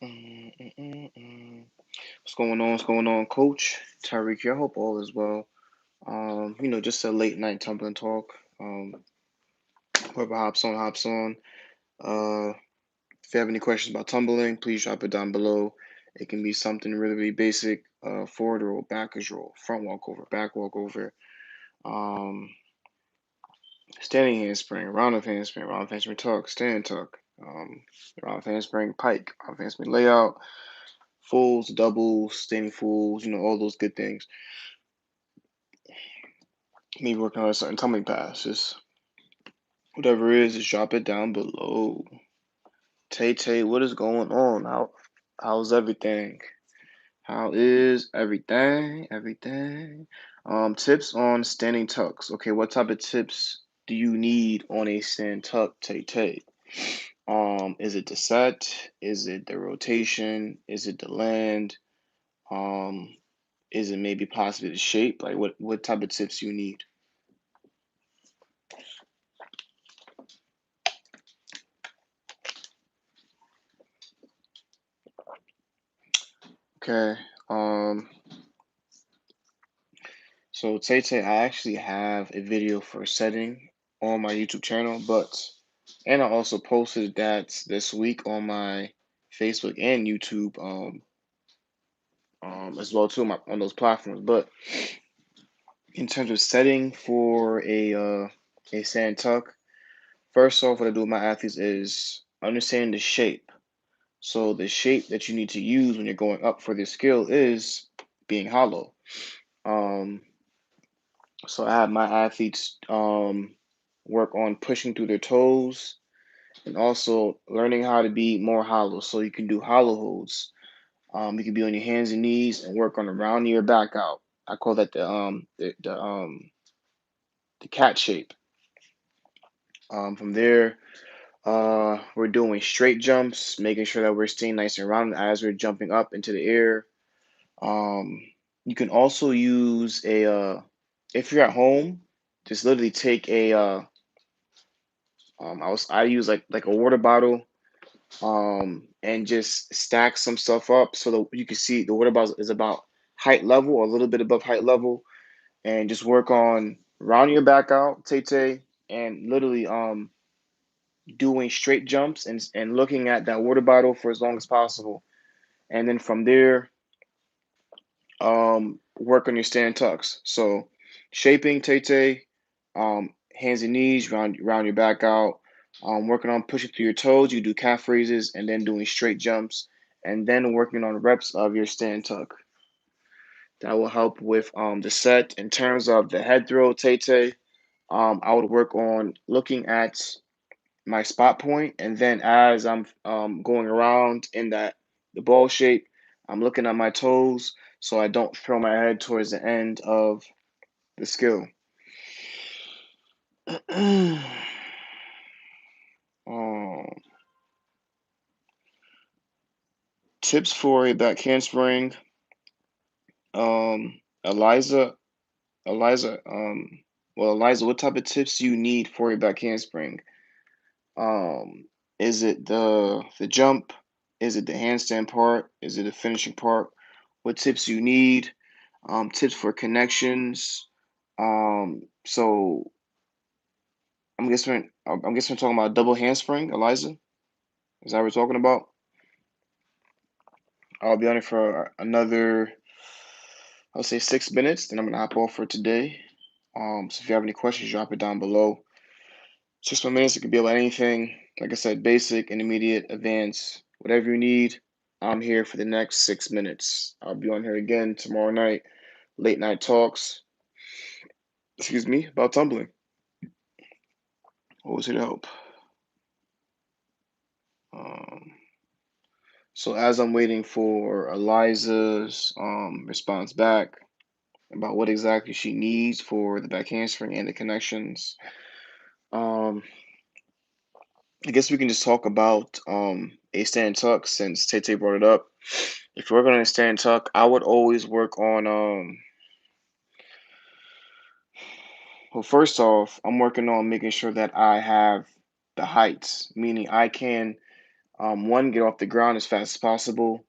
Mm, mm, mm, mm. What's going on? What's going on, Coach Tyreek here? I hope all is well. Just a late night tumbling talk. Whoever hops on, hops on. If you have any questions about tumbling, please drop it down below. It can be something really, really basic. Forward roll, backwards roll, front walkover, back walkover, um, standing handspring, round of handspring tuck, stand tuck, round of handspring pike, round of handspring layout, fulls, doubles, standing fulls, all those good things. Maybe working on a certain tumbling pass. Just whatever it is, just drop it down below. Tay, what is going on? How's everything? How is everything? Everything. Tips on standing tucks. Okay, what type of tips do you need on a stand tuck, Tay? Is it the set? Is it the rotation? Is it the land? Um, is it maybe possibly the shape? Like what type of tips you need? Okay. So Tay, I actually have a video for setting on my YouTube channel, and I also posted that this week on my Facebook and YouTube as well too on those platforms. But in terms of setting for a sand tuck, first off, what I do with my athletes is understanding the shape. So the shape that you need to use when you're going up for this skill is being hollow. Um, So I have my athletes work on pushing through their toes and also learning how to be more hollow. So you can do hollow holds. You can be on your hands and knees and work on the round of your back out. I call that the cat shape. From there, we're doing straight jumps, making sure that we're staying nice and round as we're jumping up into the air. Um, you can also use if you're at home, just literally take I use like a water bottle, and just stack some stuff up so that you can see the water bottle is about height level or a little bit above height level, and just work on rounding your back out, Tay, and literally doing straight jumps and looking at that water bottle for as long as possible, and then from there, work on your stand tucks. So shaping, Tay, hands and knees, round your back out. Working on pushing through your toes, you do calf raises, and then doing straight jumps, and then working on reps of your stand tuck. That will help with the set. In terms of the head throw, Tay, I would work on looking at my spot point, and then as I'm going around in the ball shape, I'm looking at my toes so I don't throw my head towards the end of the skill. um, Tips for a back handspring. Um, Eliza, Eliza, Eliza, what type of tips do you need for a back handspring? Um, is it the jump? Is it the handstand part? Is it the finishing part? What tips you need? Tips for connections. So I'm guessing we're talking about double handspring, Eliza. Is that what we're talking about? I'll be on it for another, I'll say 6 minutes. Then I'm gonna hop off for today. So if you have any questions, drop it down below. 6 more minutes. It could be about anything. Like I said, basic, intermediate, advanced, whatever you need. I'm here for the next 6 minutes. I'll be on here again tomorrow night. Late night talks. Excuse me, about tumbling. Always here to help. Um, so as I'm waiting for Eliza's response back about what exactly she needs for the back handspring and the connections, um, I guess we can just talk about a stand tuck since Tay brought it up. If you're working on a stand tuck, I would always work on well, first off, I'm working on making sure that I have the heights, meaning I can One, get off the ground as fast as possible,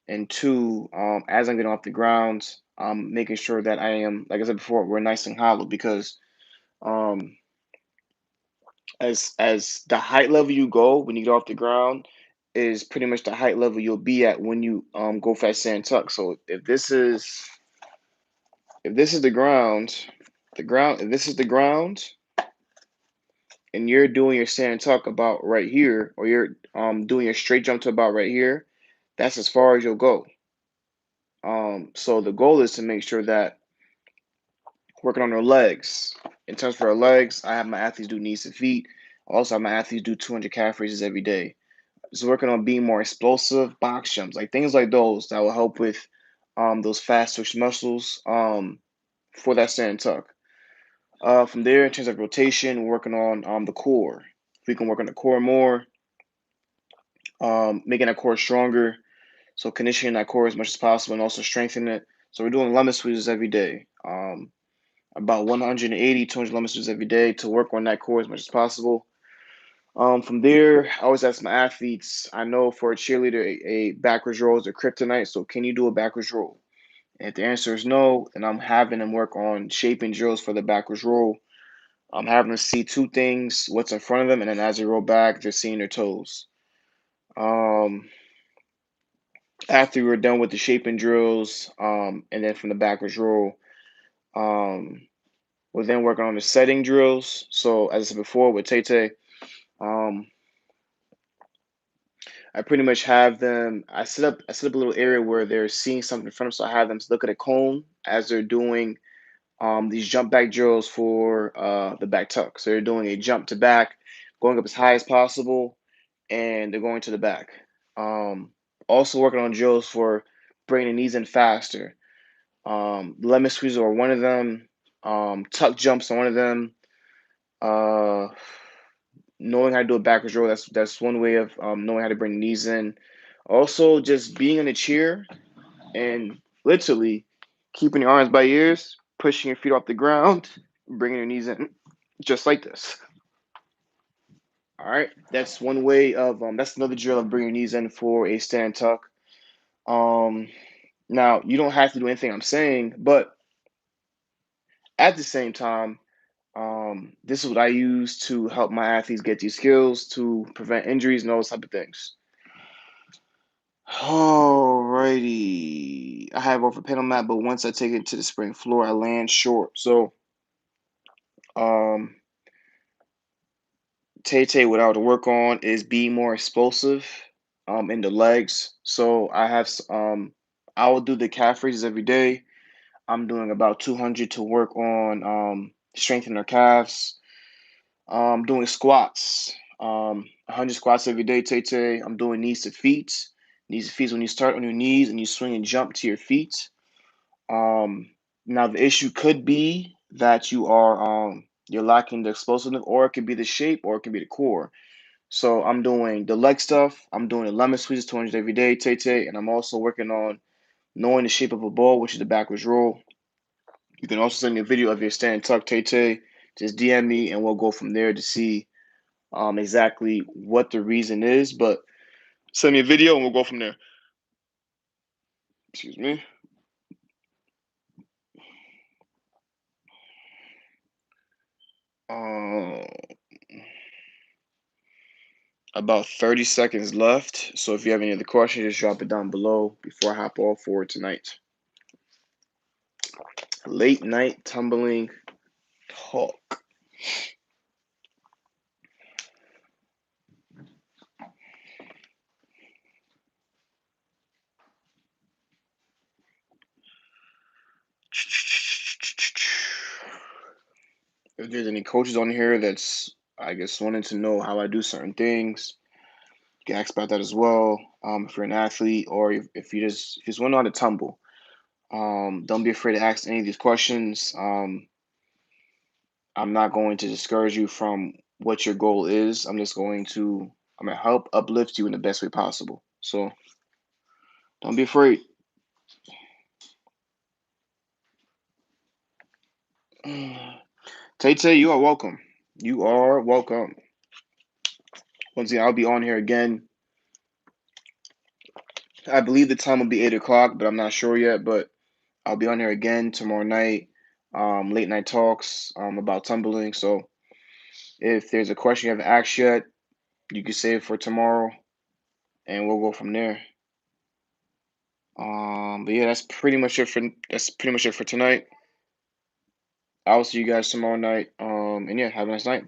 and two, as I'm getting off the ground, I'm making sure that I am, like I said before, we're nice and hollow because um, as the height level you go when you get off the ground is pretty much the height level you'll be at when you go for that sand tuck. So if this is the ground, if this is the ground, and you're doing your stand and tuck about right here, or you're doing your straight jump to about right here, that's as far as you'll go. So the goal is to make sure that working on their legs. In terms for our legs, I have my athletes do knees to feet. I also have my athletes do 200 calf raises every day. Just working on being more explosive, box jumps, like things like those that will help with those fast twitch muscles for that stand and tuck. From there, in terms of rotation, we're working on the core. If we can work on the core more, making that core stronger, so conditioning that core as much as possible and also strengthening it. So we're doing lemon squeezes every day. About 180, 200 lemon squeezes every day to work on that core as much as possible. From there, I always ask my athletes, I know for a cheerleader, a backwards roll is a kryptonite, so can you do a backwards roll? And if the answer is no, then I'm having them work on shaping drills for the backwards roll. I'm having them see two things, what's in front of them, and then as they roll back, they're seeing their toes. Um, After we're done with the shaping drills, and then from the backwards roll, um, we're then working on the setting drills. So as I said before with Tay, um, I pretty much have them. I set up a little area where they're seeing something in front of them. So I have them look at a cone as they're doing these jump back drills for the back tuck. So they're doing a jump to back, going up as high as possible, and they're going to the back. Um, Also working on drills for bringing the knees in faster. Lemon squeeze are one of them. Tuck jumps on one of them. Uh, Knowing how to do a backwards roll, that's one way of knowing how to bring the knees in. Also, just being in a chair and literally keeping your arms by your ears, pushing your feet off the ground, bringing your knees in, just like this. All right, that's one way of that's another drill of bringing your knees in for a stand tuck. Um, Now you don't have to do anything I'm saying, but at the same time, this is what I use to help my athletes get these skills to prevent injuries and those type of things. Alrighty. I have off a pedal mat, but once I take it to the spring floor, I land short. So, um, Tay, what I would work on is be more explosive, in the legs. So I will do the calf raises every day. I'm doing about 200 to work on strengthening their calves. Doing squats, 100 squats every day, Tay. I'm doing knees to feet. Knees to feet when you start on your knees and you swing and jump to your feet. Now the issue could be that you're lacking the explosiveness, or it could be the shape, or it could be the core. So I'm doing the leg stuff. I'm doing the lemon squeezes 200 every day, Tay, and I'm also working on knowing the shape of a ball, which is the backwards roll. You can also send me a video of your stand tuck, Tay. Just DM me, and we'll go from there to see exactly what the reason is. But send me a video, and we'll go from there. Excuse me. Uh, about 30 seconds left. So if you have any other questions, just drop it down below before I hop off for tonight. Late night tumbling talk. If there's any coaches on here that's, I guess, wanting to know how I do certain things, you can ask about that as well. If you're an athlete, or if you just want to know how to tumble, don't be afraid to ask any of these questions. I'm not going to discourage you from what your goal is. I'm gonna help uplift you in the best way possible. So don't be afraid. Tay, you are welcome. You are welcome. Once again, I'll be on here again I believe the time will be 8 o'clock, but I'm not sure yet. But I'll be on here again tomorrow night, late night talks about tumbling. So if there's a question you haven't asked yet, you can save it for tomorrow, and we'll go from there. But yeah, that's pretty much it for tonight. I'll see you guys tomorrow night. And yeah, have a nice night.